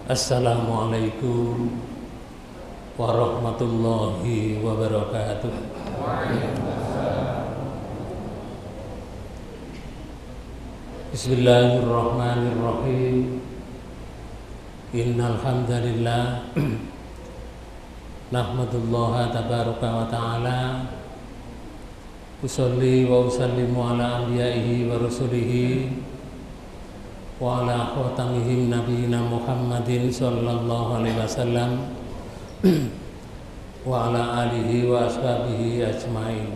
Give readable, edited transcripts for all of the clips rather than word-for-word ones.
Assalamualaikum warahmatullahi wabarakatuh. Bismillahirrahmanirrahim. Innal hamdalillah nahmadullaha tabaraka wa ta'ala usolli wa usallimu ala anbiya'ihi wa rusulihi wa ala khatamihim nabiyina Muhammadin sallallahu alaihi wasallam wa ala alihi wa ashabihi ajmain.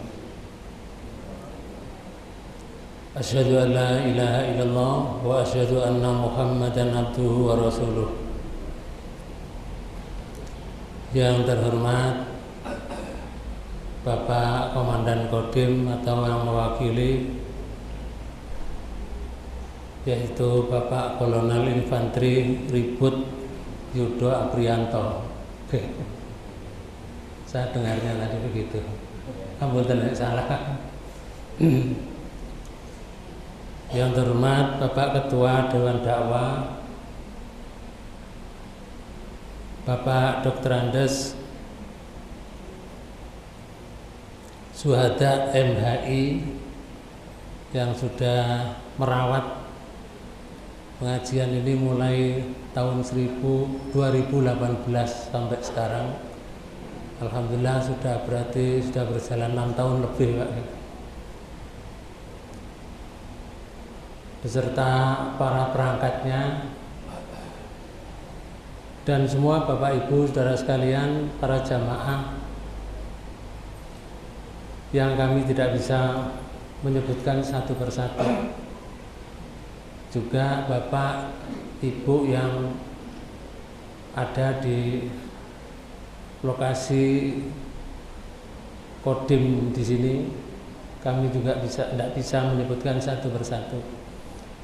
Asyhadu an la ilaha illallah wa asyhadu anna Muhammadan abduhu wa rasuluh. Yang terhormat Bapak Komandan Kodim atau yang mewakili, yaitu Bapak Kolonel Infanteri Ribut Yudo Aprianto. Oke. Saya dengarnya tadi begitu. Kamu tidak salah. Yang terhormat Bapak Ketua Dewan Dakwah Bapak Dr. Andes Suhada MHI yang sudah merawat pengajian ini mulai tahun 2018 sampai sekarang. Alhamdulillah sudah berjalan 6 tahun lebih, Pak. Beserta para perangkatnya dan semua Bapak Ibu saudara sekalian, para jamaah yang kami tidak bisa menyebutkan satu persatu, juga Bapak Ibu yang ada di lokasi Kodim di sini, kami juga tidak bisa menyebutkan satu persatu.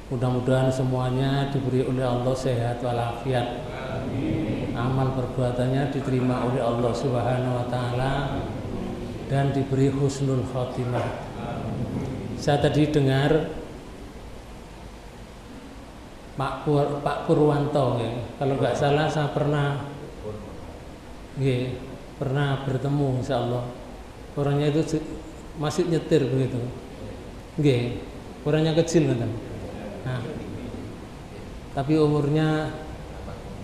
Mudah-mudahan semuanya diberi oleh Allah sehat walafiat. Amal perbuatannya diterima oleh Allah Subhanahu wa taala dan diberi husnul khotimah. Saya tadi dengar Pak Purwanto, ya. Kalau nggak salah saya pernah bertemu, insyaallah. Orangnya itu masih nyetir begitu. Orangnya kecil kan. Nah, tapi umurnya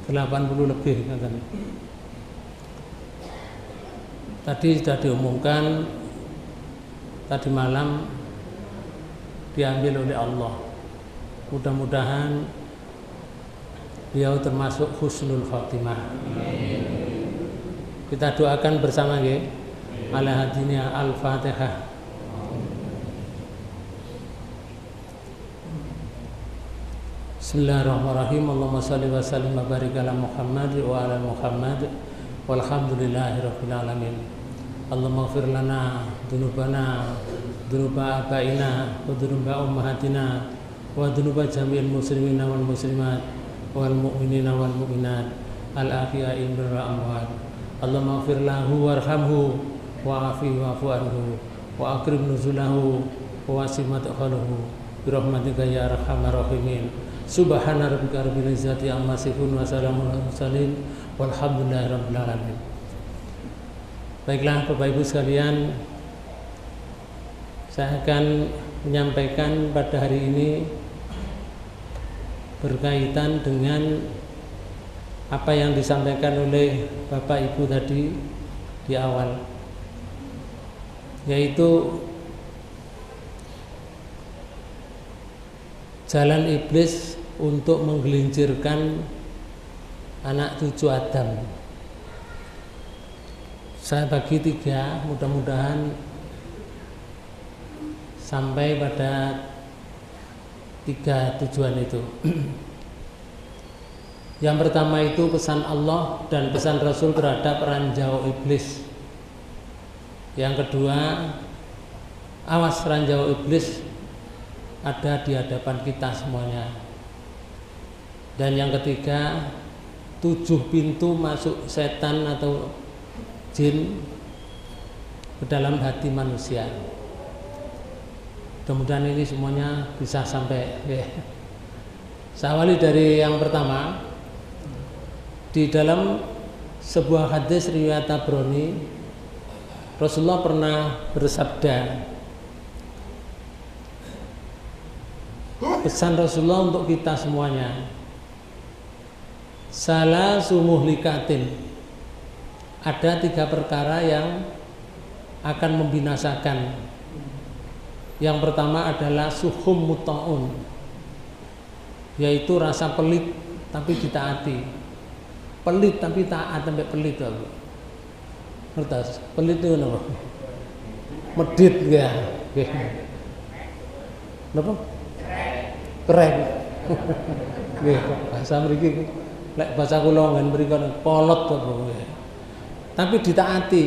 80 lebih kan. Tadi sudah diumumkan tadi malam diambil oleh Allah. Mudah-mudahan beliau termasuk husnul khotimah. Kita doakan bersama ya. Ala hadinya Al-Fatihah. Bismillahirrahmanirrahim. Allahumma shalli wa sallim wa barik ala Muhammad wa ala Muhammad walhamdulillahi rabbil alamin. Allahumma ighfir lana dzunubana dzunuba abaina wa dzunuba ummahatina wa dzunuba jami'il muslimina wal muslimat wal mu'minina wal mu'minat al ahya'i minhum wal amwat. Allahumma ighfir lahu warhamhu wa afihi wa'fu anhu wa akrim nuzulahu wa wasi' madkhaluhu bi rahmatika ya arhamar rahimin. Subhana rabbika rabbil izzati amma yasifun wa salamun alal mursalin walhamdulillahi rabbil alamin. Baiklah Bapak Ibu sekalian, saya akan menyampaikan pada hari ini berkaitan dengan apa yang disampaikan oleh Bapak Ibu tadi di awal, yaitu jalan iblis untuk menggelincirkan anak cucu Adam. Saya bagi 3, mudah-mudahan sampai pada 3 tujuan itu. Yang pertama itu pesan Allah dan pesan Rasul terhadap ranjau iblis. Yang kedua, awas ranjau iblis ada di hadapan kita semuanya. Dan yang ketiga, 7 pintu masuk setan atau jin ke dalam hati manusia. Mudah-mudahan ini semuanya bisa sampai ya. Saya awali dari yang pertama. Di dalam sebuah hadis riwayat Tabrani, Rasulullah pernah bersabda, pesan Rasulullah untuk kita semuanya, salasu muhlikatin, ada 3 perkara yang akan membinasakan. Yang pertama adalah suhum muta'un, yaitu rasa pelit tapi ditaati. Pelit tapi taat sampai pelit aku. Ngertos? Pelit itu apa? Medit ya. Napa? Keren. Nggih, bahasa mriki lek bahasa kula ngen mriki kolot apa. Tapi ditaati.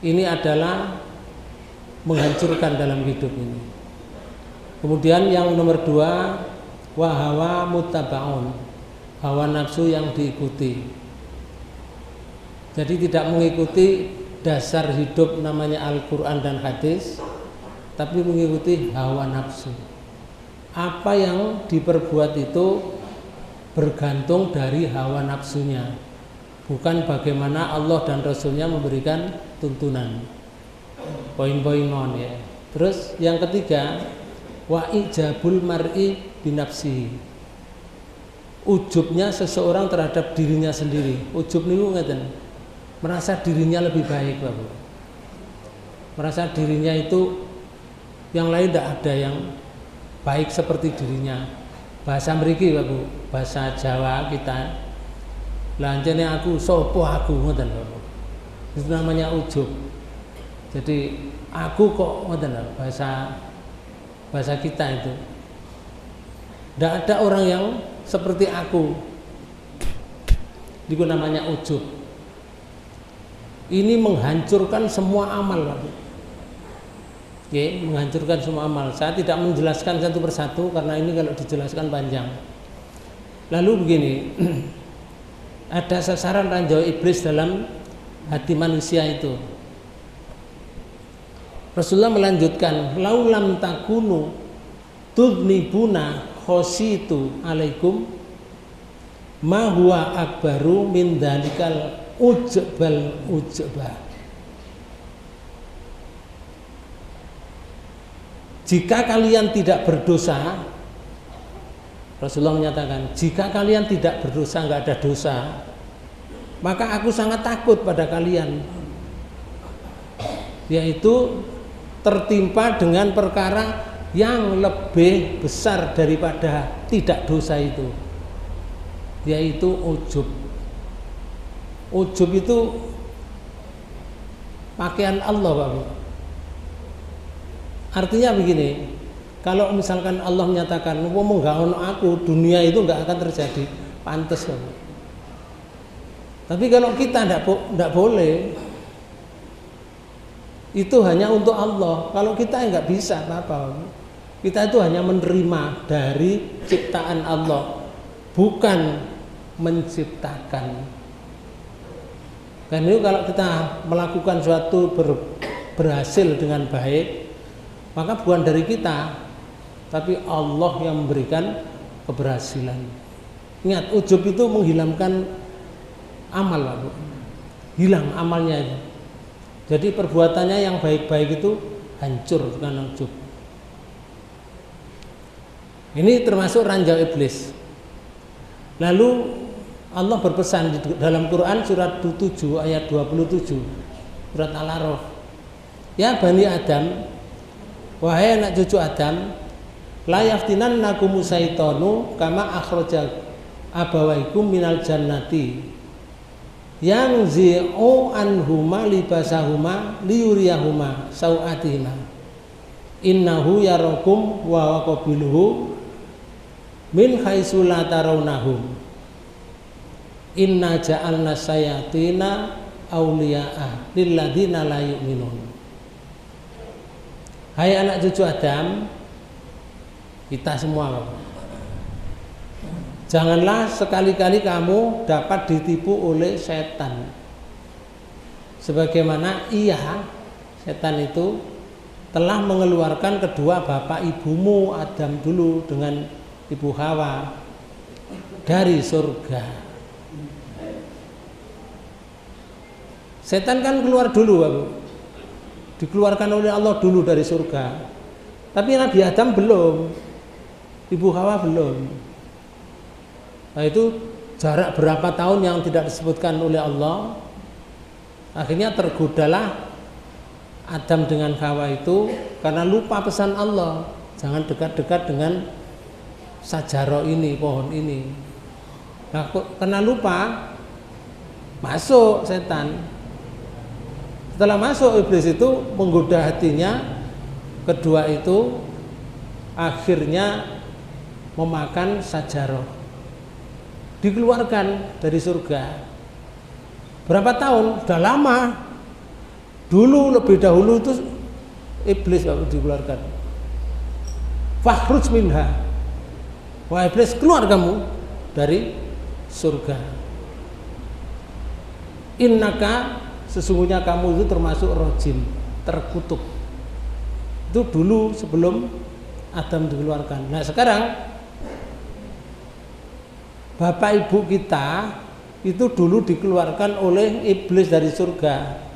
Ini adalah menghancurkan dalam hidup ini. Kemudian yang nomor 2, wa hawa muttabaun, hawa nafsu yang diikuti. Jadi tidak mengikuti dasar hidup namanya Al-Quran dan hadis, tapi mengikuti hawa nafsu. Apa yang diperbuat itu bergantung dari hawa nafsunya, bukan bagaimana Allah dan Rasulnya memberikan tuntunan. Poin-poin non ya. Terus yang ketiga, wa ijabul mar'i binafsihi, ujubnya seseorang terhadap dirinya sendiri. Ujub niku ngeten, merasa dirinya lebih baik, Bapak. Merasa dirinya itu yang lain tidak ada yang baik seperti dirinya. Bahasa mriki, Bapak, bahasa Jawa kita, lancene aku sopo aku ngoten, Bapak. Itu namanya ujub. Jadi aku kok ngoten bahasa kita itu. Tidak ada orang yang seperti aku. Itu namanya ujub. Ini menghancurkan semua amal, Pak. Oke, menghancurkan semua amal. Saya tidak menjelaskan satu persatu karena ini kalau dijelaskan panjang. Lalu begini, ada sasaran ranjau iblis dalam hati manusia itu. Rasulullah melanjutkan, laulam takunu tudnibuna khositu alaikum ma huwa akbaru min dalikal ujbal ujbah. Jika kalian tidak berdosa, Rasulullah menyatakan, jika kalian tidak berdosa, nggak ada dosa, maka aku sangat takut pada kalian, yaitu tertimpa dengan perkara yang lebih besar daripada tidak dosa itu, yaitu ujub. Ujub itu pakaian Allah, Bapak. Artinya begini, kalau misalkan Allah menyatakan, ngomong nggak ono aku, dunia itu nggak akan terjadi, pantas, Bapak. Tapi kalau kita tidak boleh, itu hanya untuk Allah. Kalau kita nggak bisa apa-apa. Kita itu hanya menerima dari ciptaan Allah, bukan menciptakan. Karena itu kalau kita melakukan suatu berhasil dengan baik, maka bukan dari kita, tapi Allah yang memberikan keberhasilan. Ingat, ujub itu menghilangkan amal, Pak. Hilang amalnya itu. Jadi perbuatannya yang baik-baik itu hancur karena ujub. Ini termasuk ranjau iblis. Lalu Allah berpesan di dalam Quran surat 7 ayat 27, surat Al-A'raf. Ya Bani Adam, wahai anak cucu Adam, la yaftinannakum syaitanu kama akhraja abawaikum minal jannati yang zi'u anhuma libasahuma liyuriyahuma sau'atihima innahu yarakum wa waqabiluhu min haitsu la tarawnahum inna ja'alna sayatina awliya'a lilladzina la yu'minun. Hai anak cucu Adam, kita semua, janganlah sekali-kali kamu dapat ditipu oleh setan. Sebagaimana setan itu telah mengeluarkan kedua bapak ibumu Adam dulu dengan Ibu Hawa dari surga. Setan kan keluar dulu, Bapak. Dikeluarkan oleh Allah dulu dari surga. Tapi Nabi Adam belum, Ibu Hawa belum. Nah itu jarak berapa tahun yang tidak disebutkan oleh Allah. Akhirnya tergodalah Adam dengan Hawa itu karena lupa pesan Allah, jangan dekat-dekat dengan sajarah ini, pohon ini. Nah, karena lupa masuk setan. Setelah masuk, iblis itu menggoda hatinya. Kedua itu akhirnya memakan sajarah, dikeluarkan dari surga. Berapa tahun? Sudah lama. Dulu lebih dahulu itu iblis baru dikeluarkan. Fakhruj minha. Wah iblis, keluar kamu dari surga. Innaka, sesungguhnya kamu itu termasuk rojim, terkutuk. Itu dulu sebelum Adam dikeluarkan. Nah sekarang bapak ibu kita itu dulu dikeluarkan oleh iblis dari surga.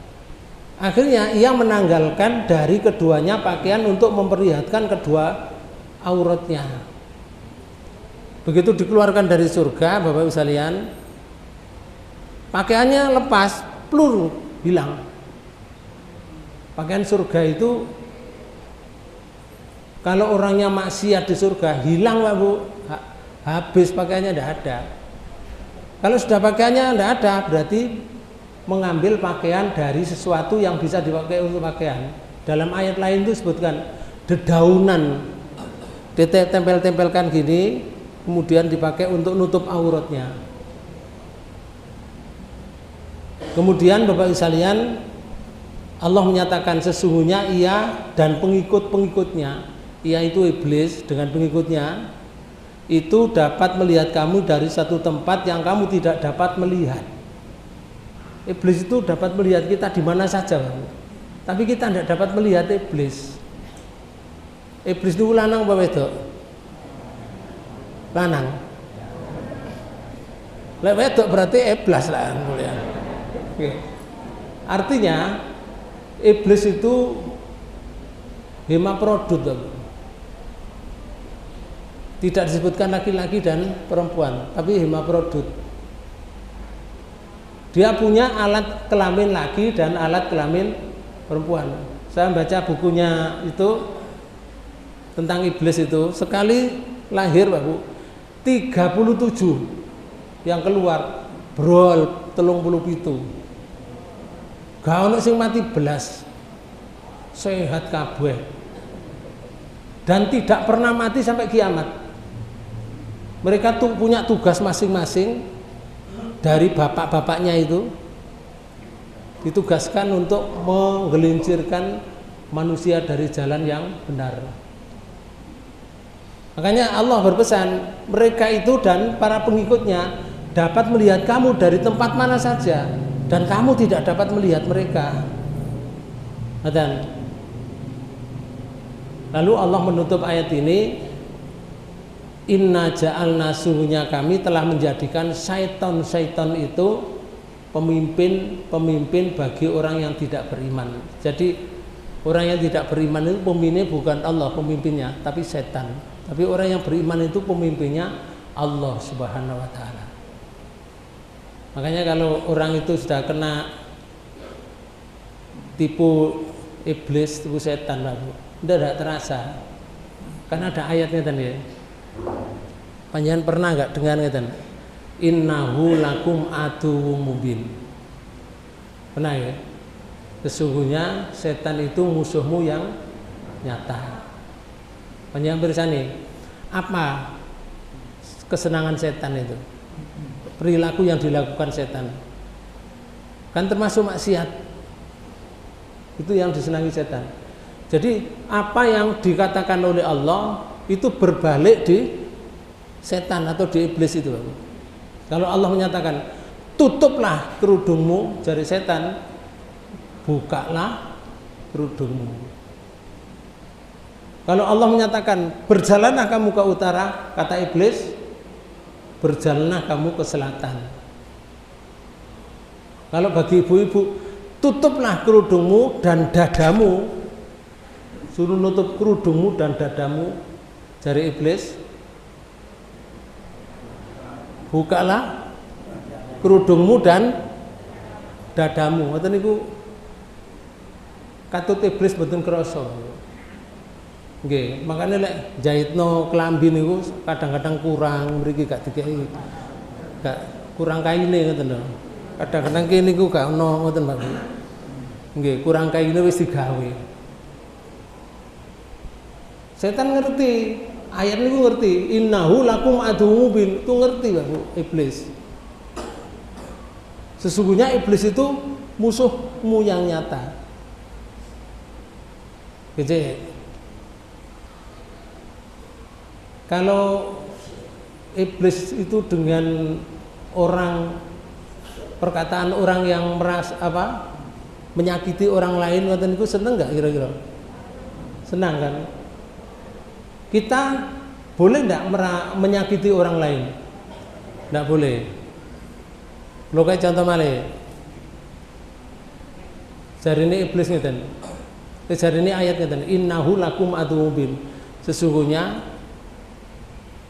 Akhirnya ia menanggalkan dari keduanya pakaian untuk memperlihatkan kedua auratnya. Begitu dikeluarkan dari surga, Bapak Ibu sekalian, pakaiannya lepas, plur, hilang. Pakaian surga itu kalau orangnya maksiat di surga hilang, Pak Bu, habis pakaiannya tidak ada. Kalau sudah pakaiannya tidak ada, berarti mengambil pakaian dari sesuatu yang bisa dipakai untuk pakaian. Dalam ayat lain itu disebutkan dedaunan ditempel-tempelkan gini, kemudian dipakai untuk nutup auratnya. Kemudian Bapak Ibu sekalian, Allah menyatakan sesungguhnya ia dan pengikut-pengikutnya, yaitu iblis dengan pengikutnya, itu dapat melihat kamu dari satu tempat yang kamu tidak dapat melihat. Iblis itu dapat melihat kita di mana saja, tapi kita tidak dapat melihat iblis. Iblis itu lanang apa wedok? Lanang. Lek wedok berarti iblis lah. Artinya iblis itu hermaprodit. Tidak disebutkan laki-laki dan perempuan, tapi hermaprodit. Dia punya alat kelamin laki dan alat kelamin perempuan. Saya baca bukunya itu tentang iblis itu, sekali lahir Pak Bu 37 yang keluar brol 37. Gak ono sing mati belas, sehat kabeh, dan tidak pernah mati sampai kiamat. Mereka tuh punya tugas masing-masing. Dari bapak-bapaknya itu ditugaskan untuk menggelincirkan manusia dari jalan yang benar. Makanya Allah berpesan, mereka itu dan para pengikutnya dapat melihat kamu dari tempat mana saja, dan kamu tidak dapat melihat mereka. Dan lalu Allah menutup ayat ini, inna ja'alna, sungguhnya kami telah menjadikan syaitan itu pemimpin bagi orang yang tidak beriman. Jadi orang yang tidak beriman itu pemimpinnya bukan Allah pemimpinnya, tapi setan. Tapi orang yang beriman itu pemimpinnya Allah Subhanahu wa ta'ala. Makanya kalau orang itu sudah kena tipu iblis, tipu setan, tidak terasa. Karena ada ayatnya tadi ya. Panjenengan pernah nggak dengar ngeten? Innahu lakum aduwwum mubin. Pernah ya? Sesungguhnya setan itu musuhmu yang nyata. Panjenengan bersani, apa kesenangan setan itu? Perilaku yang dilakukan setan kan termasuk maksiat. Itu yang disenangi setan. Jadi apa yang dikatakan oleh Allah itu berbalik di setan atau di iblis itu. Kalau Allah menyatakan tutuplah kerudungmu dari setan, bukalah kerudungmu. Kalau Allah menyatakan berjalanlah kamu ke utara, kata iblis, berjalanlah kamu ke selatan. Kalau bagi ibu-ibu, tutuplah kerudungmu dan dadamu, suruh nutup kerudungmu dan dadamu, jari iblis. Bukalah kerudungmu dan dadamu. Ngoten niku katut iblis mboten krasa. Nggih, makanya lek jahitno klambi niku kadang-kadang kurang mriki gak dikeki. Gak kurang kaine ngoten lho. Kadang-kadang kene niku gak ono ngoten, Pak. Nggih, kurang kaine wis digawe. Setan ngerti, ayat niku ngerti, innahu lakum aduwwum mubin. Itu ngerti, Pak, iblis. Sesungguhnya iblis itu musuhmu yang nyata. Gitu. Kalau iblis itu dengan orang, perkataan orang yang menyakiti orang lain, ngoten niku seneng nggak kira-kira? Senang kan? Kita boleh nggak menyakiti orang lain? Nggak boleh. Lo kayak contoh malih. Jari ini iblis ngeten. Jari ini ayat ngeten. Innahu lakum aduwwum mubin. Sesungguhnya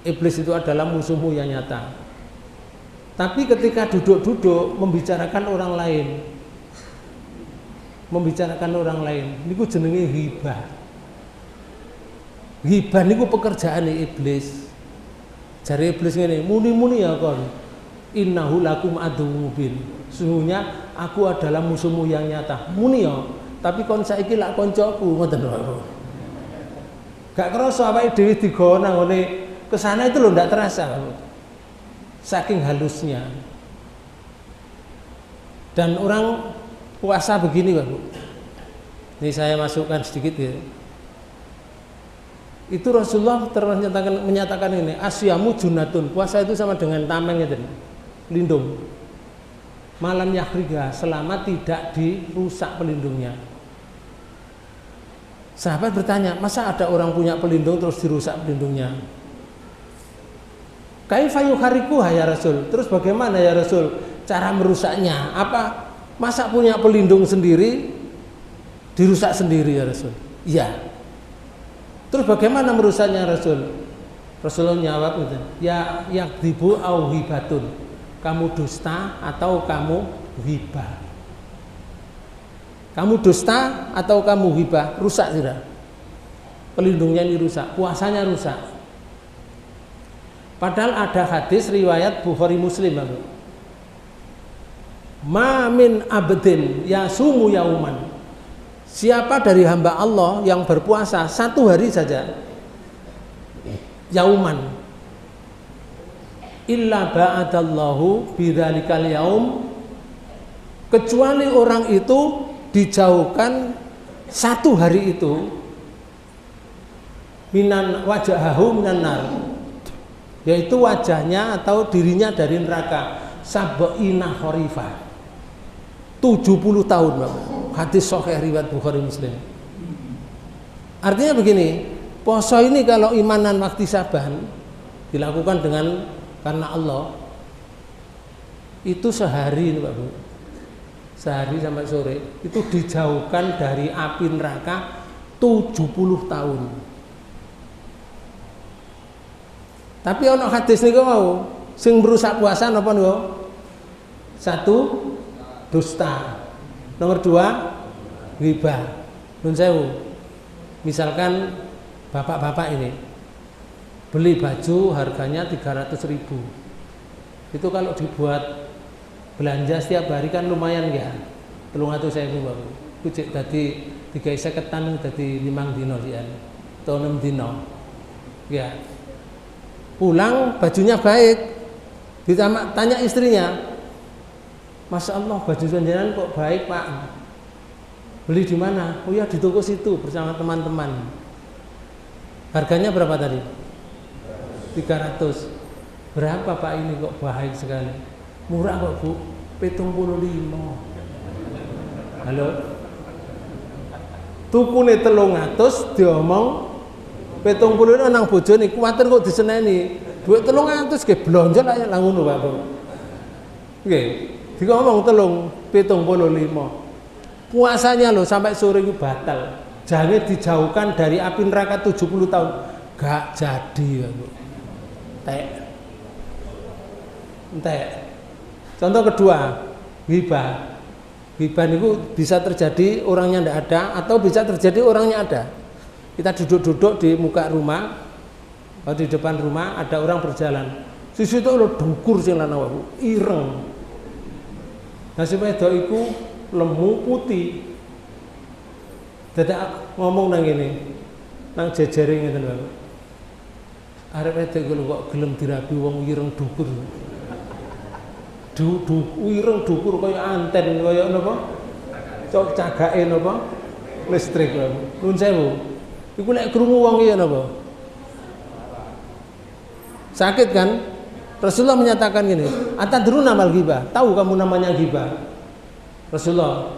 iblis itu adalah musuhmu yang nyata. Tapi ketika duduk-duduk membicarakan orang lain, niku jenenge ghibah. Ghibah niku pekerjaan iblis. Jare iblis ngene, muni-muni ya kon. Innahu lakum aduwwum mubin. Sesungguhnya aku adalah musuhmu yang nyata. Muni ya, tapi kon saiki lak koncoku ngoten lho. Gak krasa awake dhewe digawa nang ngene kesana itu loh, tidak terasa, saking halusnya. Dan orang puasa begini, Pak. Ini saya masukkan sedikit ya. Itu Rasulullah menyatakan ini, asyamu junatun. Puasa itu sama dengan tameng itu, lindung. Malam yakhriga, selama tidak dirusak pelindungnya. Sahabat bertanya, masa ada orang punya pelindung terus dirusak pelindungnya? Kaifa yuharikuha ya Rasul? Terus bagaimana ya Rasul cara merusaknya? Apa masa punya pelindung sendiri dirusak sendiri ya Rasul? Iya. Terus bagaimana merusaknya Rasul? Rasulullah jawab gitu. Ya yakdzibu au hibatun. Kamu dusta atau kamu hibah. Kamu dusta atau kamu hibah, rusak sudah. Pelindungnya ini rusak, puasanya rusak. Padahal ada hadis riwayat Bukhari Muslim, ma min abdin yasumu yauman. Siapa dari hamba Allah yang berpuasa satu hari saja, yauman, illa ba'adallahu bidzalikal yaum, kecuali orang itu dijauhkan satu hari itu minan wajahahu minan nar, yaitu wajahnya atau dirinya dari neraka, sab'ina kharifah, 70 tahun. Hadis sahih riwayat Bukhari Muslim. Artinya begini, poso ini kalau imanan waktisaban dilakukan dengan karena Allah, itu sehari Pak Bu, sehari sampai sore itu dijauhkan dari api neraka 70 tahun. Tapi ono hadis niku mau sing merusak puasa napa niku? Satu, dusta. Nomor dua, ghibah. Nun sewu. Misalkan bapak-bapak ini beli baju harganya 300.000. Itu kalau dibuat belanja setiap hari kan lumayan ya. 300.000 Bapak. Ku cek dadi 350 dadi 5 dino sian. Atau 6 dino. Ya. Pulang bajunya baik, tanya istrinya, Masya Allah baju jenengan kok baik Pak, beli di mana? Oh ya di toko situ bersama teman-teman. Harganya berapa tadi? 300. Berapa Pak ini kok baik sekali? Murah kok Bu, 75. Halo? Tukune 300 diomong 70 nang bojone kuwatir kok diseneni. Duit 300 ge blonjo lah lah ngono Pak. Nggih. Dikomong 75. Puasanya loh sampai sore itu batal. Jangan dijauhkan dari api neraka 70 tahun. Gak jadi Pak. Entek. Contoh kedua, ghibah. Ghibah itu bisa terjadi orangnya tidak ada atau bisa terjadi orangnya ada. Kita duduk-duduk di muka rumah, di depan rumah ada orang berjalan. Sisi itu lo dukur sing lanang wae, ireng. Nah si wedok iku lemu putih. Dadak ngomong nang ngene. Nang jejere ngeten wae. Arep wedok iku kok gelem dirabi wong ireng dukur. Ireng dukur kaya anten kaya napa? Cok cagake napa? Listrik wae. Nuwun sewu. Iku nek krungu wong iki napa? Sakit kan? Rasulullah menyatakan gini, atadruna mal ghibah? Tahu kamu namanya ghibah? Rasulullah.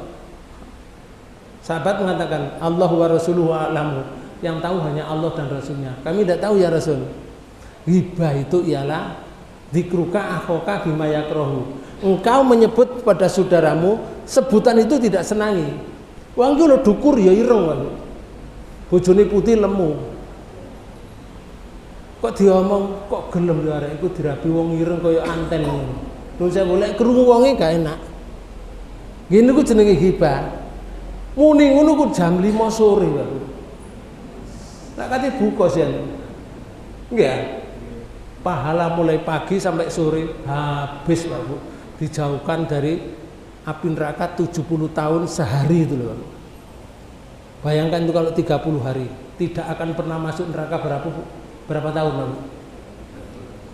Sahabat mengatakan, Allah wa rasuluhu a'lamu. Yang tahu hanya Allah dan Rasulnya. Kami tidak tahu ya Rasul. Ghibah itu ialah dzikruka akhaka bima yakrahu. Engkau menyebut pada saudaramu sebutan itu tidak senangi. Wong iki lho dukur ya ireng wae. Bojone putih lemu. Kok diomong kok gelem ya arek iku dirabi wong ireng kaya anten ngono. Lho saya golek krungu wonge gak enak. Ngene ku jenenge ghibah. Muni ngono ku jam 5 sore wae. Tak kate buka sih. Nggih. Pahala mulai pagi sampai sore habis Pak Bu. Dijauhkan dari api neraka 70 tahun sehari itu loh Pak. Bayangkan itu kalau 30 hari tidak akan pernah masuk neraka berapa tahun Pak?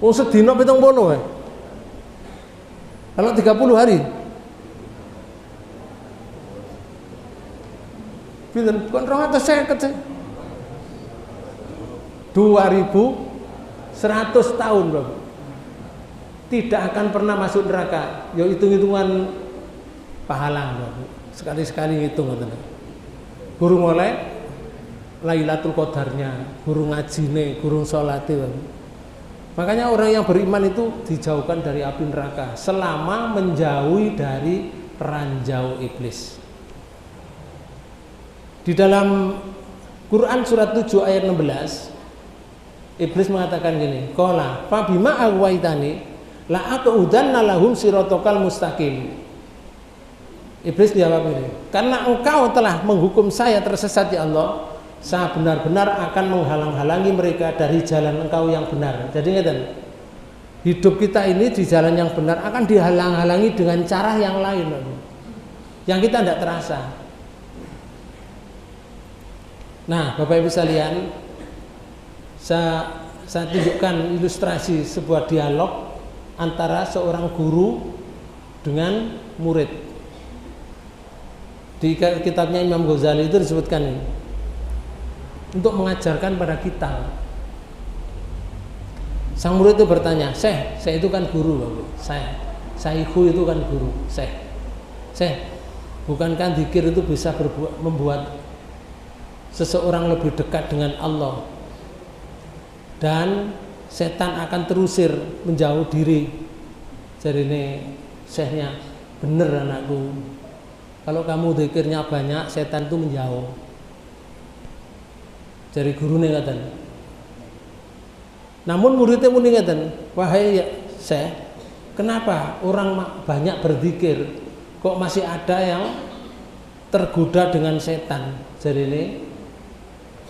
Oh sedina 70 ya. Kalau 30 hari pinten kon 250 2100 tahun Bapak. Tidak akan pernah masuk neraka. Ya hitung-hitungan pahala Bapak. Sekali-sekali ngitung ngoten. Guru oleh Lailatul Qadarnya, guru ngajine, guru salate. Makanya orang yang beriman itu dijauhkan dari api neraka selama menjauhi dari ranjau iblis. Di dalam Quran surat 7 ayat 16 Iblis mengatakan gini, qala fa bima aghwaytani la aqudanna lahum siratal mustaqim. Iblis jawab ini, karena engkau telah menghukum saya tersesat ya Allah, saya benar-benar akan menghalang-halangi mereka dari jalan engkau yang benar. Jadi ngeten, hidup kita ini di jalan yang benar akan dihalang-halangi dengan cara yang lain, yang kita tidak terasa. Nah, Bapak Ibu sekalian, saya tunjukkan ilustrasi sebuah dialog antara seorang guru dengan murid. Di kitabnya Imam Ghazali itu disebutkan ini, untuk mengajarkan pada kita. Sang murid itu bertanya, saya itu kan guru Bapak. Saihu itu kan guru. Bukankah zikir itu bisa membuat seseorang lebih dekat dengan Allah dan setan akan terusir menjauh diri. Jadi ini syekhnya, bener anakku, kalau kamu zikirnya banyak setan itu menjauh. Jadi gurunya ngatakan. Namun muridnya muni ngatakan, wahai syekh, kenapa orang banyak berzikir kok masih ada yang tergoda dengan setan? Jadi ini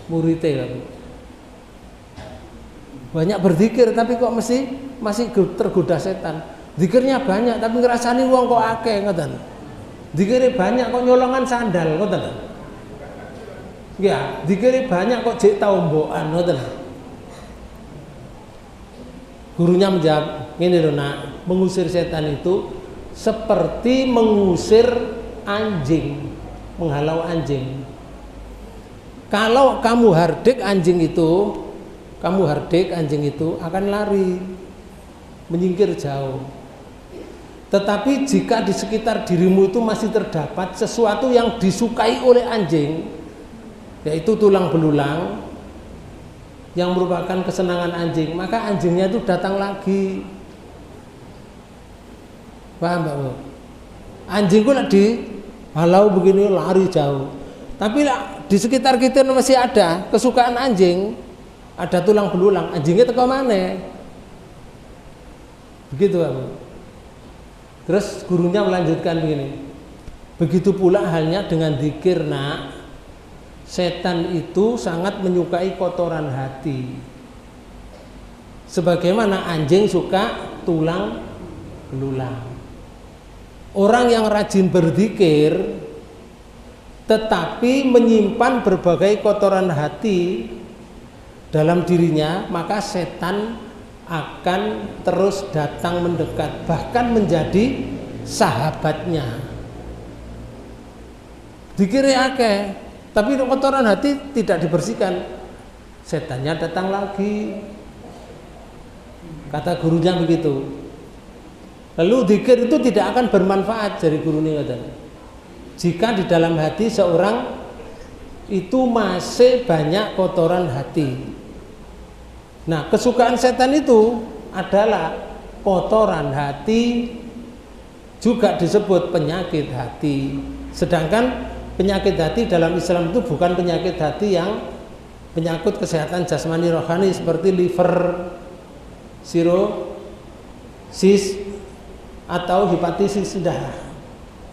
muridnya banyak berzikir tapi kok masih tergoda setan. Zikirnya banyak tapi ngerasani wong kok akeh ngoten. Zikirnya banyak kok nyolongan sandal ngoten. Ya, zikirnya banyak kok jek taombokan ngoten. Gurunya menjawab, ngene lho Nak, mengusir setan itu seperti mengusir anjing, menghalau anjing. Kalau kamu hardik anjing itu akan lari, menyingkir jauh. Tetapi jika di sekitar dirimu itu masih terdapat sesuatu yang disukai oleh anjing, yaitu tulang belulang, yang merupakan kesenangan anjing, maka anjingnya itu datang lagi. Paham Pak Bu? Anjing ku di halau begini lari jauh. Tapi di sekitar kita masih ada kesukaan anjing, ada tulang belulang, anjingnya teko mana? Begitu Pak Bu. Terus gurunya melanjutkan begini. Begitu pula halnya dengan dzikir nak. Setan itu sangat menyukai kotoran hati. Sebagaimana anjing suka tulang belulang. Orang yang rajin berzikir tetapi menyimpan berbagai kotoran hati dalam dirinya, maka setan akan terus datang mendekat, bahkan menjadi sahabatnya. Dzikire akeh, tapi kotoran hati tidak dibersihkan, setannya datang lagi. Kata gurunya begitu. Lalu dzikir itu tidak akan bermanfaat, dari guru ini katanya, jika di dalam hati seorang itu masih banyak kotoran hati. Nah, kesukaan setan itu adalah kotoran hati, juga disebut penyakit hati. Sedangkan penyakit hati dalam Islam itu bukan penyakit hati yang penyakit kesehatan jasmani rohani seperti liver, sirosis atau hepatitis, sudah.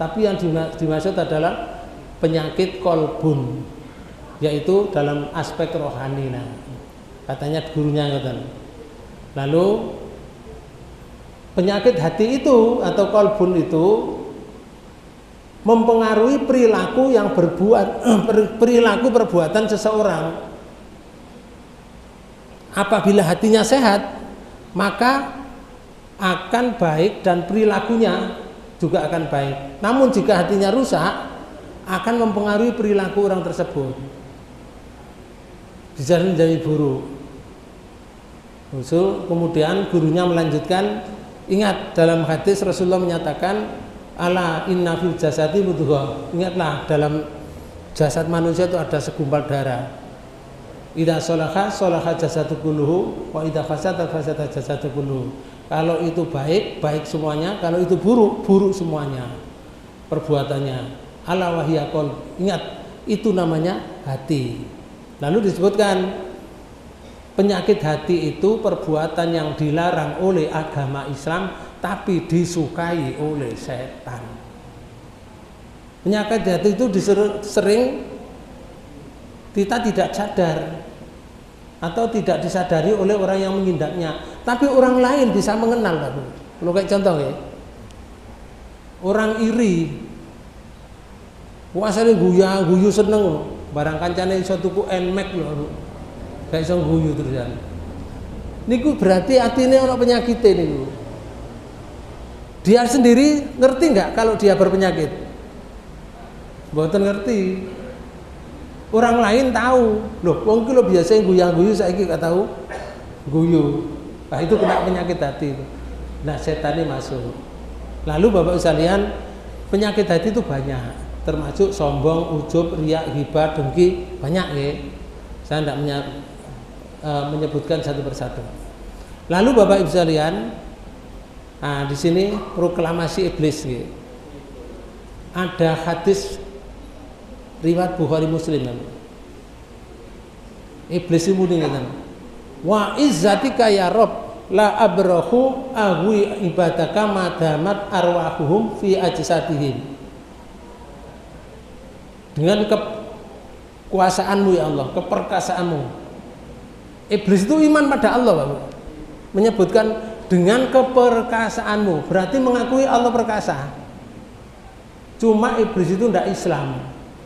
Tapi yang dimaksud adalah penyakit kolbun, yaitu dalam aspek rohani. Nah, katanya gurunya katanya. Lalu penyakit hati itu atau kolbun itu mempengaruhi perilaku yang perilaku perbuatan seseorang. Apabila hatinya sehat, maka akan baik dan perilakunya juga akan baik. Namun jika hatinya rusak, akan mempengaruhi perilaku orang tersebut, bisa menjadi buruk. Kemudian gurunya melanjutkan, ingat dalam hadis Rasulullah menyatakan, ala inna fil jasadi mudghah. Ingatlah dalam jasad manusia itu ada segumpal darah. Idza shalaha shalaha jasadu kulluhu wa idza fasada fasada jasadu kulluhu. Kalau itu baik, baik semuanya. Kalau itu buruk, buruk semuanya perbuatannya. Ala wahiyya qalb. Ingat, itu namanya hati. Lalu disebutkan penyakit hati itu perbuatan yang dilarang oleh agama Islam tapi disukai oleh setan. Penyakit hati itu sering kita tidak sadar atau tidak disadari oleh orang yang mengindaknya, tapi orang lain bisa mengenal. Kalau kayak contoh ya, orang iri, asale guyu seneng, barang kancane iso tuku Nmax lho, gak iso guyu terusan. Niku berarti atine ana penyakite niku. Dia sendiri ngerti nggak kalau dia berpenyakit? Mboten ngerti. Orang lain tahu, loh, wong ki lho biasa guyu saiki gak tahu guyu. Nah, itu kena penyakit hati. Nah, setan ini masuk. Lalu Bapak sekalian, penyakit hati itu banyak, termasuk sombong, ujub, riak, ghibah, dengki, banyak ya. Saya tidak menyebutkan satu persatu. Lalu Bapak Ibu sekalian, nah di sini proklamasi iblis ya. Ada hadis riwayat Bukhari Muslim. Iblis itu muni ngeten. Wa izzatika ya Rabb la abrahu ahwi ibadaka madamat arwahuhum fi ajsadihim. Dengan kekuasaanmu ya Allah, keperkasaanmu. Iblis itu iman pada Allah, Bapak. Menyebutkan dengan keperkasaanmu, berarti mengakui Allah perkasa. Cuma iblis itu tidak Islam,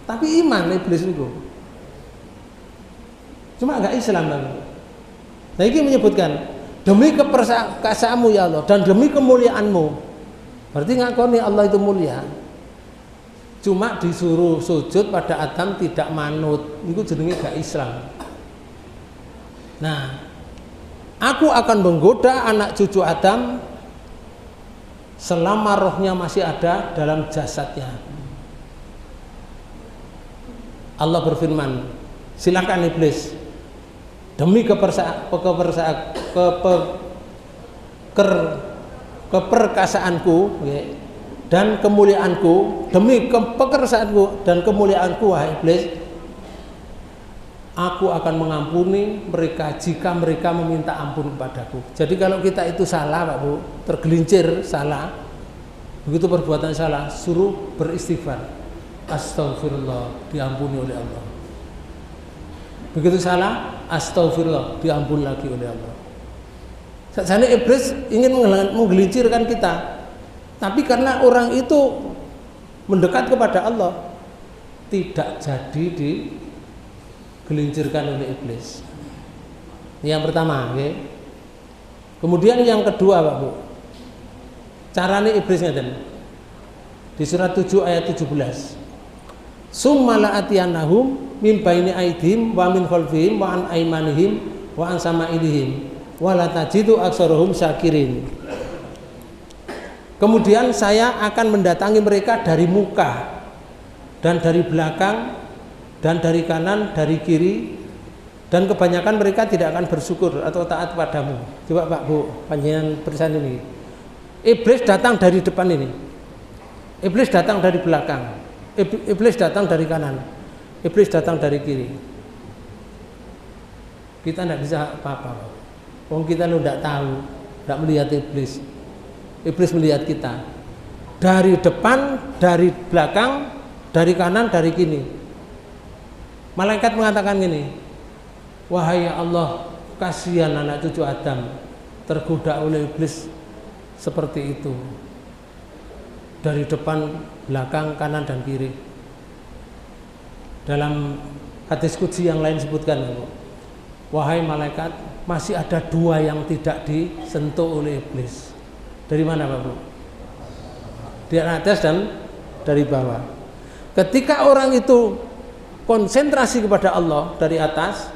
tapi iman iblis itu. Cuma enggak Islam, Bapak. Nah, ini menyebutkan demi keperkasaanmu ya Allah dan demi kemuliaanmu. Berarti ngakoni Allah itu mulia. Cuma disuruh sujud pada Adam tidak manut, itu jenenge gak Islam. Nah, aku akan menggoda anak cucu Adam selama rohnya masih ada dalam jasadnya. Allah berfirman, silakan iblis, demi keperkasaanku dan kemuliaanku, demi keperkasaanku dan kemuliaanku, wahai iblis, aku akan mengampuni mereka jika mereka meminta ampun kepadaku. Jadi kalau kita itu salah, Pak Bu, tergelincir salah, begitu perbuatan salah, suruh beristighfar, astagfirullah, diampuni oleh Allah. Begitu salah, astagfirullah, diampuni lagi oleh Allah. Sajane iblis ingin menggelincirkan kita, tapi karena orang itu mendekat kepada Allah, tidak jadi digelincirkan oleh iblis. Yang pertama, okay. Kemudian yang kedua, Pak Bu, carane iblis ngeten. Di surat 7 ayat 17. Summa la'atiyannahum min baini aydihim wa min khalfihim wa an aymanihim wa an sama'ilihim wa la tajidu aktsarahum syakirin. Kemudian saya akan mendatangi mereka dari muka dan dari belakang dan dari kanan, dari kiri, dan kebanyakan mereka tidak akan bersyukur atau taat padamu. Coba Pak Bu, panjenengan persen ini. Iblis datang dari depan ini, iblis datang dari belakang, iblis datang dari kanan, iblis datang dari kiri. Kita tidak bisa apa-apa. Wong kita lo tidak tahu, tidak melihat iblis. Iblis melihat kita dari depan, dari belakang, dari kanan, dari kiri. Malaikat mengatakan gini, wahai Allah, kasihan anak cucu Adam tergoda oleh iblis seperti itu, dari depan, belakang, kanan, dan kiri. Dalam hadis qudsi yang lain sebutkan, wahai malaikat, masih ada dua yang tidak disentuh oleh iblis. Dari mana, Pak Bu? Di atas dan dari bawah. Ketika orang itu konsentrasi kepada Allah dari atas,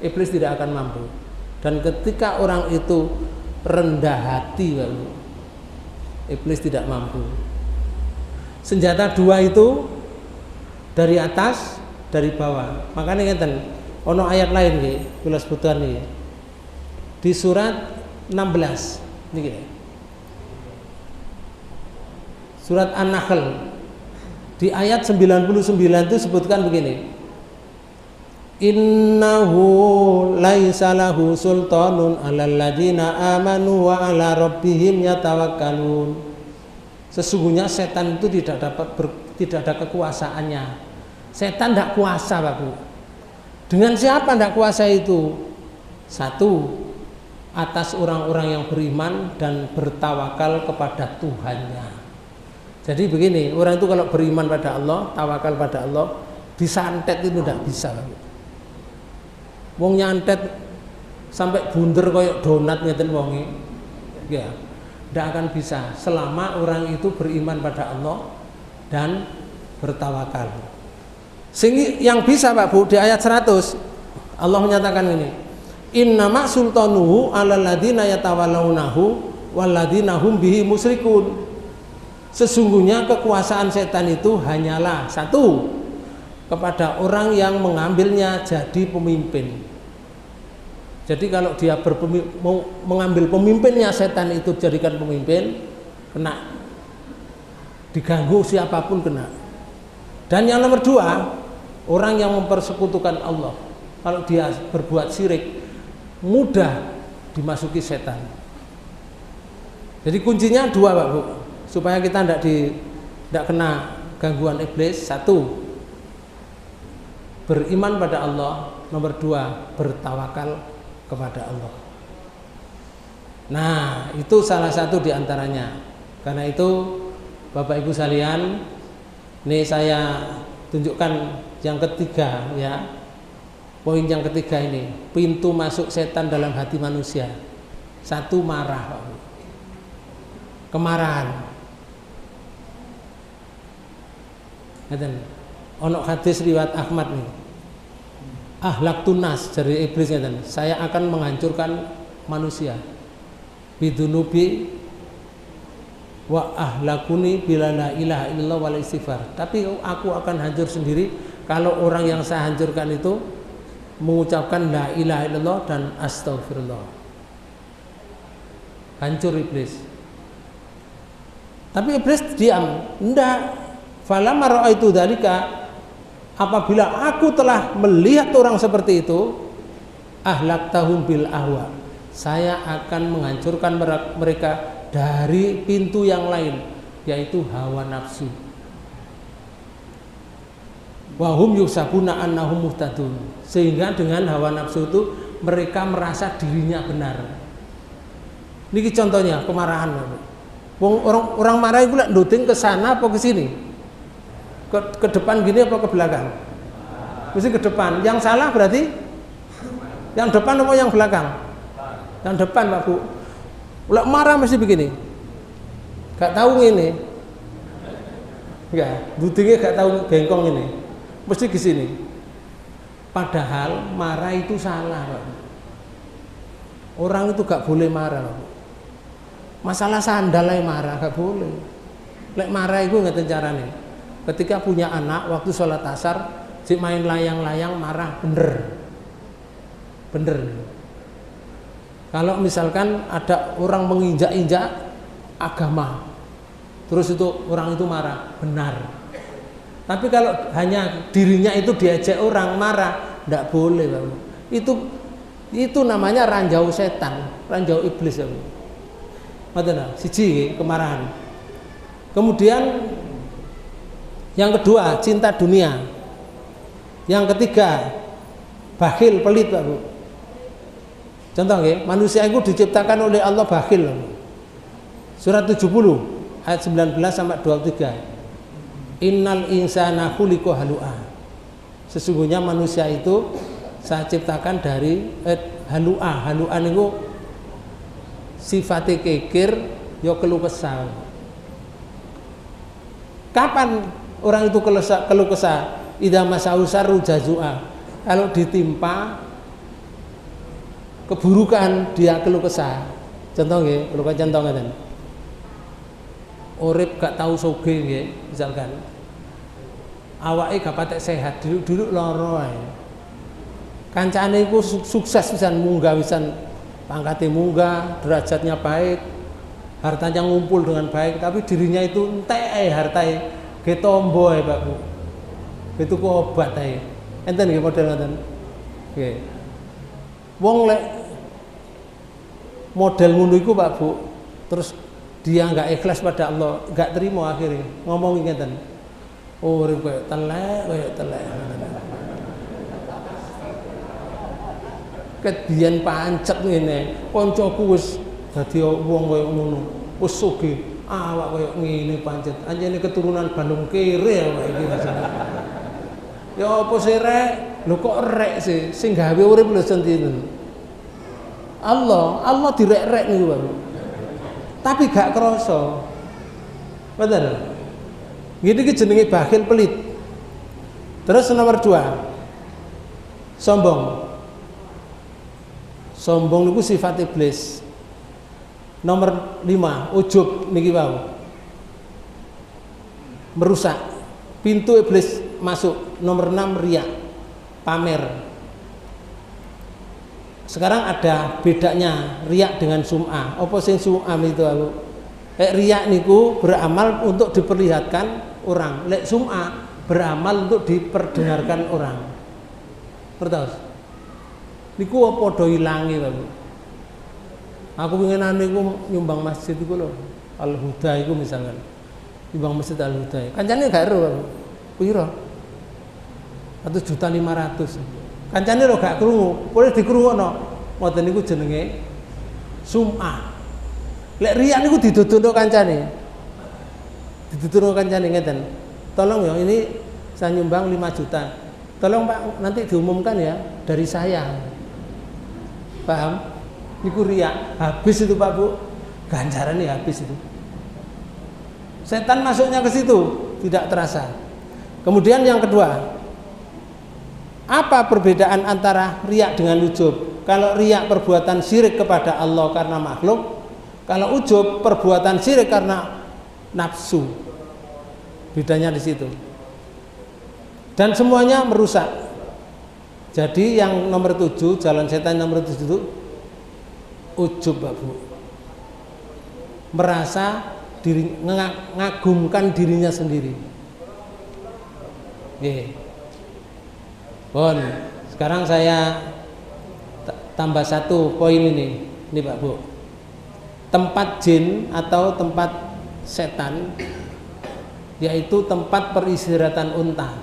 iblis tidak akan mampu. Dan ketika orang itu rendah hati, Pak Bu, iblis tidak mampu. Senjata dua itu dari atas, dari bawah. Makanya ngeten, ono ayat lain nggih, kula sebutan niki. Di surat 16 niki. Surat An-Nahl di ayat 99 itu sebutkan begini. Innahu laisa lahu sultanun 'alal ladzina amanu wa 'ala rabbihim yatawakkalun. Sesungguhnya setan itu tidak ada kekuasaannya. Setan tidak kuasa, Pak Bu. Dengan siapa tidak kuasa itu? Satu, atas orang-orang yang beriman dan bertawakal kepada Tuhannya. Jadi begini, orang itu kalau beriman pada Allah, tawakal pada Allah, disantet itu tidak bisa. Wong nyantet sampai bunder koyok donat ngeten wonge, ya, tidak akan bisa selama orang itu beriman pada Allah dan bertawakal. Sehingga yang bisa, Pak Bu, di ayat 100 Allah menyatakan ini, innama sultanuhu 'alal ladzina yatawallawnahu wal ladzina hum bihi musyrikun. Sesungguhnya kekuasaan setan itu hanyalah satu, kepada orang yang mengambilnya jadi pemimpin. Jadi kalau dia mau mengambil pemimpinnya, setan itu jadikan pemimpin, kena, diganggu siapapun kena. Dan yang nomor dua, orang yang mempersekutukan Allah, kalau dia berbuat syirik, mudah dimasuki setan. Jadi kuncinya dua, Pak Bu, supaya kita tidak kena gangguan iblis. Satu, beriman pada Allah. Nomor dua, bertawakal kepada Allah. Nah, itu salah satu diantaranya. Karena itu Bapak Ibu sekalian, ini saya tunjukkan yang ketiga, ya. Poin yang ketiga ini, pintu masuk setan dalam hati manusia. Satu, marah, Pak. Kemarahan. Ngeten. Ono hadis riwayat Ahmad nih. Ahlak tunas dari iblis ngeten. Saya akan menghancurkan manusia. Bidunubi wa ahlakuni bila la ilaha illallah wal istighfar. Tapi aku akan hancur sendiri kalau orang yang saya hancurkan itu mengucapkan la ilaha illallah dan astagfirullah. Hancur iblis. Tapi iblis diam, enggak. Falamma ra'aitu dzalika, apabila aku telah melihat orang seperti itu, ahlaktahum bil ahwa, saya akan menghancurkan mereka dari pintu yang lain, yaitu hawa nafsu. Wahum yusabuna annahum muhtadun, sehingga dengan hawa nafsu itu mereka merasa dirinya benar. Niki contohnya kemarahan. Orang marah itu lek nduding ke sana apa ke sini? Ke depan gini apa ke belakang? Mesti ke depan. Yang salah berarti yang depan apa yang belakang? Yang depan, Pak Bu. Lek marah mesti begini. Gak tahu ini. Enggak, ndudingnya gak tahu bengkong ini. Mesti ke sini. Padahal marah itu salah, Pak. Orang itu gak boleh marah, Pak. Masalah sandal ae marah gak boleh. Lek marah itu ngeten carane. Ketika punya anak waktu sholat asar, si main layang-layang marah, bener. Kalau misalkan ada orang menginjak-injak agama, terus itu orang itu marah, benar. Tapi kalau hanya dirinya itu diajak orang marah, tidak boleh, Pak. Itu namanya ranjau setan, ranjau iblis, ya. Madana, siji kemarahan. Kemudian yang kedua, cinta dunia. Yang ketiga, bakhil, pelit, Pak Bu. Contoh ya, manusia itu diciptakan oleh Allah bakhil. Surat 70 ayat 19 sampai 23. Innal insana khuliqa halu'a. Sesungguhnya manusia itu saya ciptakan dari halu'a. Halu'a niku sifatnya kekir, ya keluh kesah. Kapan orang itu keluh kesah? Idza masau syarru jazua. Kalau ditimpa keburukan dia keluh kesah. Contoh nggih, kula contoh ngeten. Urip gak tahu sugih nggih, misalkan. Awake gak patek sehat, duduk lara ae. Kancane iku sukses pisan, munggah pisan, pangkate munggah, derajatnya baik, hartanya ngumpul dengan baik, tapi dirinya itu entek hartae, ge tombo ae, Pak Bu. Itu ku obat ae. Enten nggih model ngoten. Nggih. Wong lek model ngono iku, Pak Bu, terus dia enggak ikhlas pada Allah, enggak terima akhirnya ngomong ngeten. Oh, urip koyo telek. Ket biyen pancet ngene, kancaku wis dadi wong koyo ngono, wis sugih, awak koyo ngene pancet. Anjene keturunan balung kere awak iki rasane. Ya apa sih rek? Lho kok rek sih? Sing gawe urip lho senten. Allah direk-rek niku, Pak. Tapi gak krasa. Bener. Gini ki jenenge bakhil, pelit. Terus nomor 2, sombong. Sombong niku sifat iblis. Nomor 5, ujub niki wau. Merusak. Pintu iblis masuk. Nomor 6, riya. Pamer. Sekarang ada bedanya riya dengan sum'ah. Apa sing sum'ah itu aku? Riya niku beramal untuk diperlihatkan orang. Lek sum'ah beramal untuk diperdengarkan orang. Ngertos? Niku padha ilange, Pak. Aku pengenane niku nyumbang masjid iku lho. Al-Huda iku misalkan. Nyumbang masjid Al-Huda. Kancane gak ero, Pak. Piro? 1.500.000. Kancane lho gak krungu, boleh dikrungokno. Ngoten niku jenenge sum'ah. Lek riya niku diduduhno kancane. Diduduhno kancane ngeten. Tolong ya, ini saya nyumbang 5 juta. Tolong Pak, nanti diumumkan ya dari saya. Paham? Niku riya. Habis itu Pak Bu. Ganjarannya habis itu. Setan masuknya ke situ, tidak terasa. Kemudian yang kedua, apa perbedaan antara riya dengan ujub? Kalau riya perbuatan syirik kepada Allah karena makhluk, kalau ujub perbuatan syirik karena nafsu. Bedanya di situ. Dan semuanya merusak. Jadi yang nomor 7, jalan setan nomor 7 itu ujub, Pak Bu. Merasa diri, ngagumkan dirinya sendiri. Oke. Bon, sekarang saya tambah satu poin ini Pak Bu. Tempat jin atau tempat setan yaitu tempat peristirahatan unta.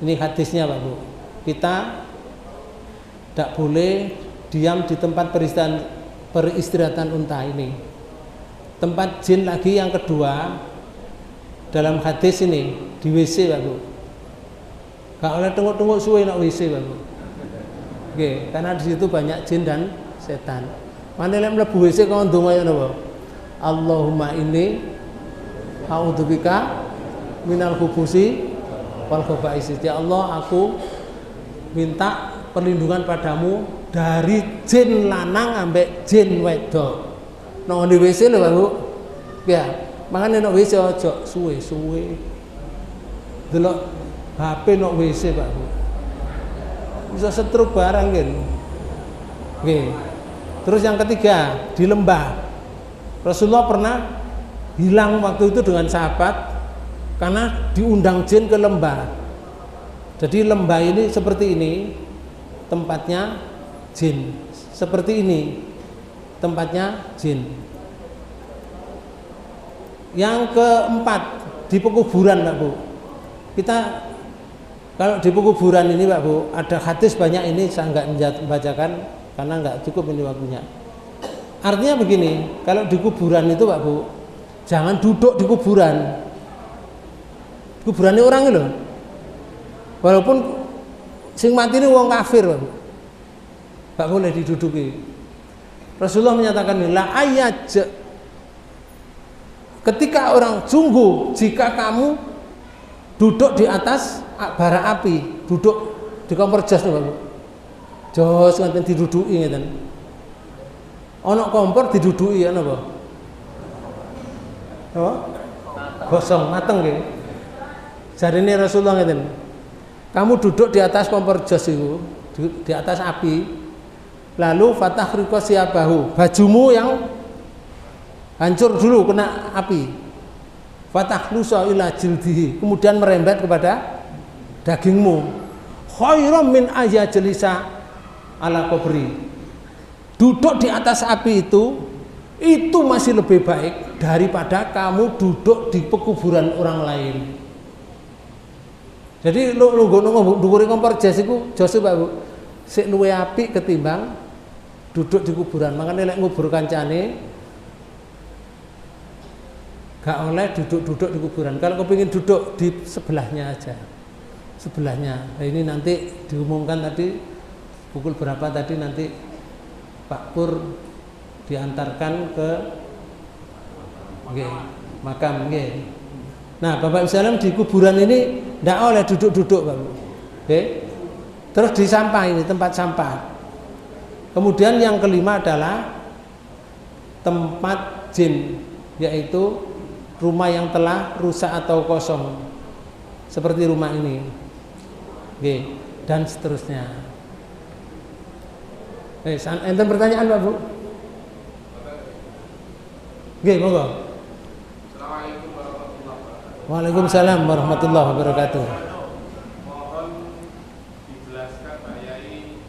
Ini hadisnya Pak Bu. Kita tidak boleh diam di tempat peristirahatan unta ini. Tempat jin lagi yang kedua dalam hadis ini di WC Pak Bu. Gak oleh tunggu-tunggu suwe nak WC Pak Bu. Oke, karena di situ banyak jin dan setan. Mana yang mlebu WC kau ndonga ya napa? Allahumma inni a'udzubika minal khubusi wal khaba'is. Ya Allah, aku minta perlindungan padamu dari jin lanang ambek jin wedok. Nang di WC lho Pak Bu. Ya, makane nang WC aja suwe-suwe. Delok HP nang WC Pak Bu. Bisa setruk barang kan. Oke. Terus yang ketiga, di lembah. Rasulullah pernah hilang waktu itu dengan sahabat karena diundang jin ke lembah. Jadi lembah ini seperti ini, tempatnya jin. Seperti ini, tempatnya jin. Yang keempat, di pekuburan Pak Bu. Kita kalau di pekuburan ini Pak Bu, ada hadis banyak ini saya nggak membacakan karena nggak cukup ini waktunya. Artinya begini, kalau di kuburan itu Pak Bu, jangan duduk di kuburan. Kuburan ini orang ini loh. Walaupun sing mati ini wong kafir Pak Bu, nggak boleh diduduki. Rasulullah menyatakan la ayat. Ketika orang sungguh jika kamu duduk di atas bara api, duduk di kompor jas nih Pak Bu. Jos ngaten diduduki ngeten. Ana kompor diduduki ana apa? Apa? Gosong mateng nggih. Jarine Rasulullah ngeten. Kamu duduk di atas kompor jas itu, di atas api. Lalu fatahriqa siyabahu, bajumu yang hancur dulu kena api. Fatahlusa ila jildihi, kemudian merembet kepada dagingmu. Khairum min ayajlisa ala kubri. Duduk di atas api itu masih lebih baik daripada kamu duduk di pekuburan orang lain. Jadi lu ndukure kompor jas iku jose Pak Bu, sik luwe apik ketimbang duduk di kuburan. Makanya lek ngubur kancane gak oleh duduk-duduk di kuburan. Kalau kepingin duduk di sebelahnya aja, sebelahnya. Nah, ini nanti diumumkan tadi pukul berapa tadi nanti Pak Pur diantarkan ke makam. Nah Bapak Ibu di kuburan ini tidak oleh duduk-duduk Pak Bu. Terus di sampah ini tempat sampah. Kemudian yang kelima adalah tempat jin, yaitu rumah yang telah rusak atau kosong seperti rumah ini, dan seterusnya. Enten pertanyaan Pak Bu? Monggo. Assalamualaikum warahmatullahi wabarakatuh. Waalaikumsalam warahmatullahi wabarakatuh. Mohon dijelaskan Pak Yai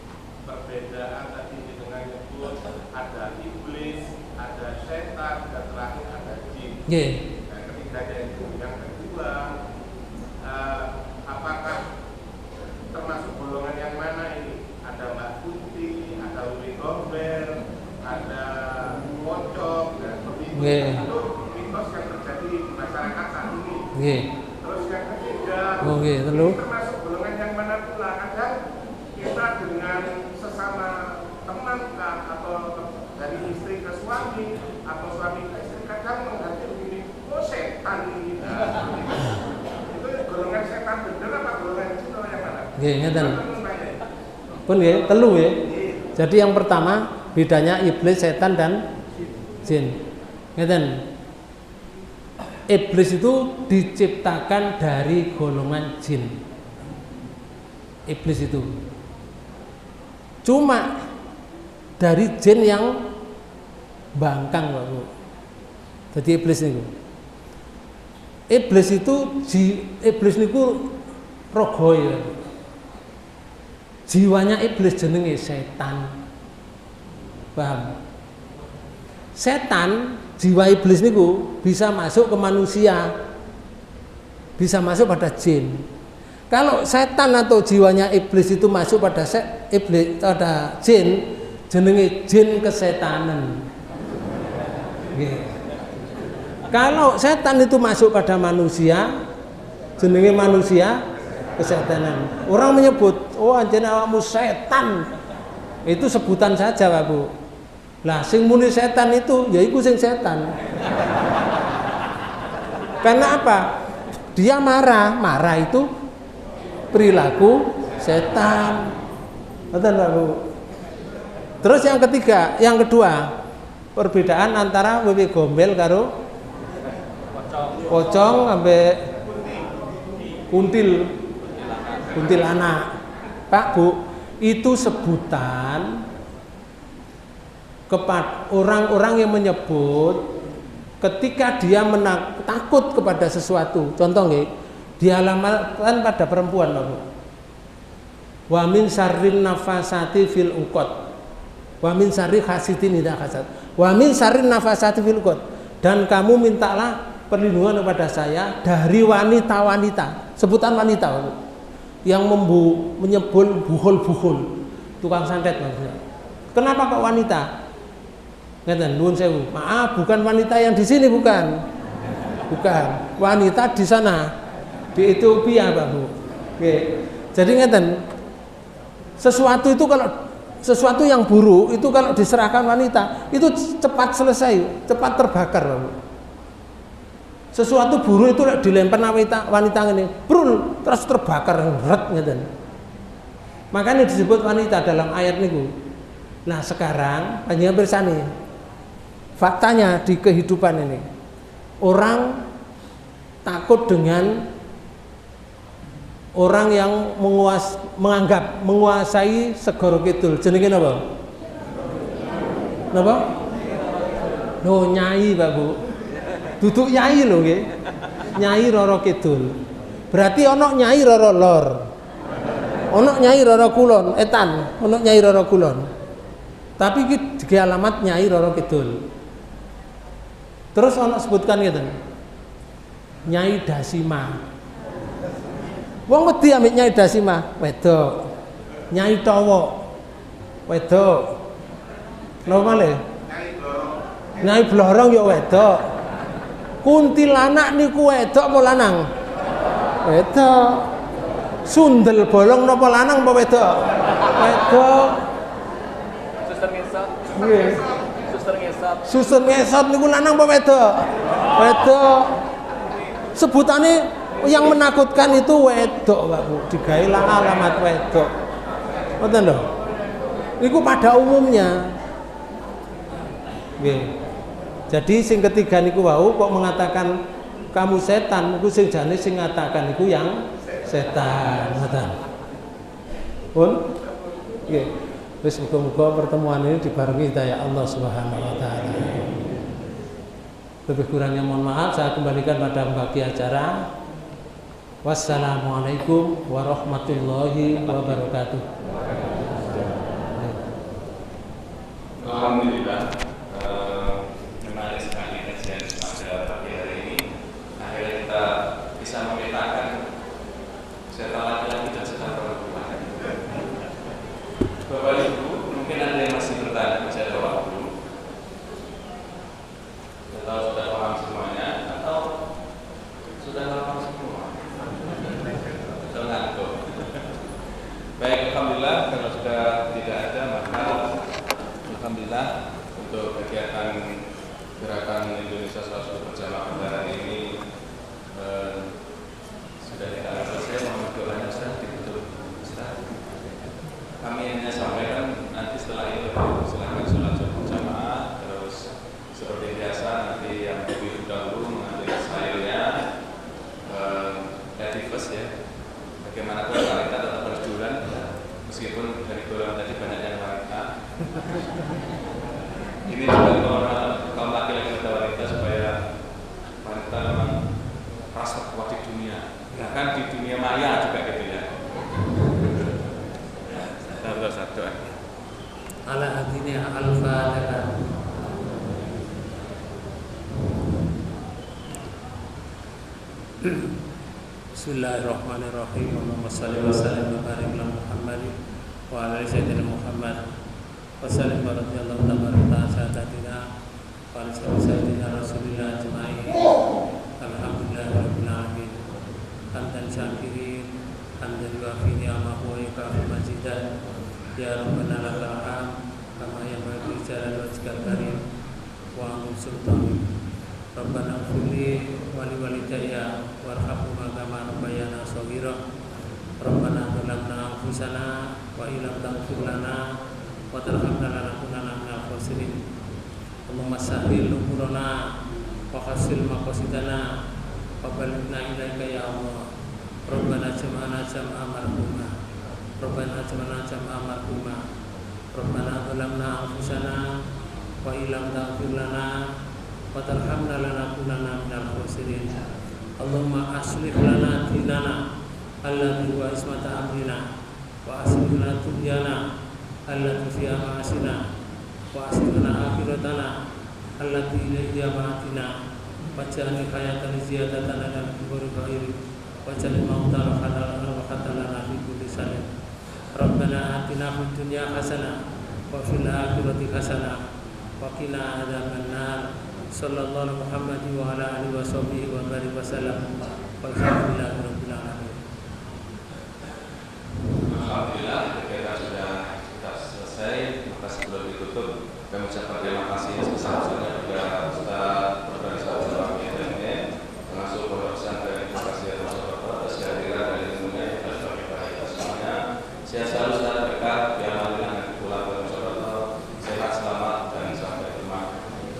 perbedaan tadi dengan nyebut ada iblis, ada setan, dan terakhir ada jin. Dan ketiganya itu yang kedua, apakah termasuk golongan yang mana ini? Ada Mbak Putih, ada Uli Gomber, ada Pocok, dan seperti itu. Itu mitos yang terjadi di masyarakat saat ini. Terus yang ketiga, termasuk golongan yang mana pula? Kadang kita dengan sesama teman atau dari istri ke suami atau suami ke istri kadang menghati begini, oh setan ini. Itu golongan setan bener apa golongan jin atau yang mana? Ngeten. Pun telu ya. Jadi yang pertama bedanya iblis, setan dan jin. Ngeten. Iblis itu diciptakan dari golongan jin. iblis itu. Cuma dari jin yang bangkang, Pak Bu. Jadi iblis niku. Iblis niku rogoy. Jiwanya iblis jenenge setan. Paham? Setan, jiwa iblis niku bisa masuk ke manusia. Bisa masuk pada jin. Kalau setan atau jiwanya iblis itu masuk pada jin, jenenge jin kesetanan. Kalau setan itu masuk pada manusia, jenenge manusia kesetanan. Orang menyebut, oh anjen awakmu setan. Itu sebutan saja, Pak Bu. Lah sing muni setan itu, ya iku sing setan. Karena apa? Dia marah itu perilaku setan. Betul, Pak Bu. Terus yang kedua, perbedaan antara wewe gombel karo pocong sampai kuntilanak. Pak Bu, itu sebutan kepada orang-orang yang menyebut ketika dia takut kepada sesuatu. Contoh nggih, dialamatkan pada perempuan, Pak Bu. Wa min syarrin nafasati fil uqad. Wa min syarri hasidin idza hasad. Wa min syarrin nafasati fil uqad. Dan kamu mintalah perlindungan kepada saya dari wanita-wanita. Sebutan wanita, Pak Bu. Yang menyebul buhul-buhul. Tukang santet maksudnya. Kenapa kok wanita? Ngeten, nuwun sewu. Maaf, bukan wanita yang di sini, bukan. Bukan. Wanita di sana. Di Ethiopia, Pak Bu. Oke. Jadi ngeten, sesuatu yang buruk itu kalau diserahkan wanita itu cepat selesai, cepat terbakar, Pak Bu. Sesuatu buruk itu dilempar wanita ini, brul, terus terbakar, ret ngeten. Makanya disebut wanita dalam ayat niku. Nah sekarang panjenengan pirsani, faktanya di kehidupan ini orang takut dengan orang yang menganggap menguasai segoro kidul. Jenenge napa? Napa? No, nyai, Pak Bu. Duduk nyai lho nggih. Nyai Roro Kidul. Berarti ana nyai Roro Lor. Ana nyai Roro Kulon, etan, ana nyai Roro Kulon. Tapi iki alamat nyai Roro Kidul. Terus ana sebutkan ngeten. Nyai Dasima. Wong wedi ambek Nyai Dasima, wedok. Nyai Towo, wedok. Napa malih? Nyai Blorong ya wedok. Kuntilanak niku wedok apa lanang? Wedok. Sundel bolong napa lanang apa wedok? Wedok. Suster ngesot. Nggih. Suster ngesot. Suster ngesot niku lanang apa wedok? Wedok. Sebutane yang menakutkan itu wedok, Pak Bu. Digailah alamat wedok. Ngoten lho. Iku pada umumnya. Nggih. Jadi sing ketiga niku wau kok mengatakan kamu setan, niku sing jane sing ngatakan niku yang setan. Ngoten. Pun nggih. Wis muga-muga pertemuan ini dibarengi hidayah Allah Subhanahu wa taala. Lebih kurangnya mohon maaf, saya kembalikan pada pembagi acara. Wassalamualaikum warahmatullahi wabarakatuh. Alhamdulillah, menarik sekali kajian pada pagi hari ini. Akhirnya kita bisa memetakan setan laki-laki dan setan perempuan. Bapak Ibu, mungkin ada yang masih bertanya, bisa jawab dulu. Atau sudah paham semuanya, atau sudah paham semua? Sudah ngantuk. Baik, alhamdulillah kalau sudah tidak ada maka alhamdulillah untuk kegiatan gerakan Indonesia Sholat Berjamaah pada hari ini sudah kita selesai. Mohon doanya Ustaz ditutup. Ustaz, kami hanya sampaikan nanti setelah itu silakan sholat berjamaah. Terus seperti biasa nanti yang lebih dahulu mengambil sayurnya first ya. Bagaimana kalau kita tetap berjualan Bismillahirrahmanirrahim. Allahumma shalli wa sallim wa barik ala Muhammad wa ala sayyidina Muhammad wa sallim wa radhiyallahu ta'ala sadatina wa ala sayyidina Rasulillah ajma'in. Alhamdulillahirabbil alamin. Hamdan syakirin, hamdan yuafi ni'amahu wa yukafi mazidah. Ya Rabbana lakal hamd kama yanbaghi li jalali wajhikal karim wa anzur sultanik. Rabbana ighfirli wa li walidayya warhamhuma kama rabbayana shaghira. Rabbana zalamna anfusana wa illam taghfir lana wa tarhamna lanakunanna minal khasirin. Allahumma sahhil umurana wa hassil maqasidana wa balighna ilaika ya Allah. Rabbana jam'ana jam'a marhuma. Rabbana jam'ana jam'a marhuma. Rabbana zalamna anfusana wa illam taghfir lana wa tarhamna lanakunanna minal khasirin. Allahumma aslih lana dinana alladzi huwa ismata amrina wa aslih lana dunyana allati fiha ma'asina wa aslih lana akhiratana allati ilayha ma'atina waj'al hayatana ziyadatan lana fi kulli khair waj'al mauta rahatan lana fi kulli sanin. Rabbana atina fid dunya hasanah wa fil akhirati hasanah wa qina adzabannar. Sallallahu alaihi Muhammad wa ala alihi wa sahbihi wa barik wa sallam. Walhamdulillahirabbil alamin. Alhamdulillah, kegiatan sudah selesai. Maka sebelum ditutup, kami ucapkan terima kasih sebesar-besarnya kepada Ustaz Organisasi Kami termasuk Pondok Pesantren Edukasi Rasulullah atas kehadiran dan ilmunya dan sebagai baik semuanya. Saya selalu secara dekat diamalilah dan pulang ke Rasulullah, sehat selamat dan sampai jumpa.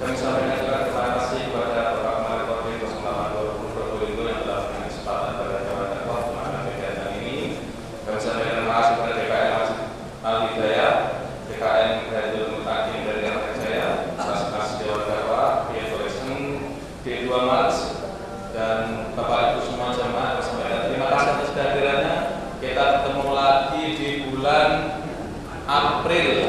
Kami sampaikan juga terima kasih kepada Bapak Kepala Kodim 08 Probolinggo yang telah memberikan kesempatan pada Jawa Tengah melakukan kegiatan ini. Kami sampaikan terima kasih kepada DKM Al-Hidayah, DKM Hidayah Mutakin dari Rakyat Jaya, Basnas Jawa Jawa, Tourism, D2 Mars, dan Bapak Ibu semua jamaah. Sampaikan terima kasih atas kehadirannya. Kita ketemu lagi di bulan April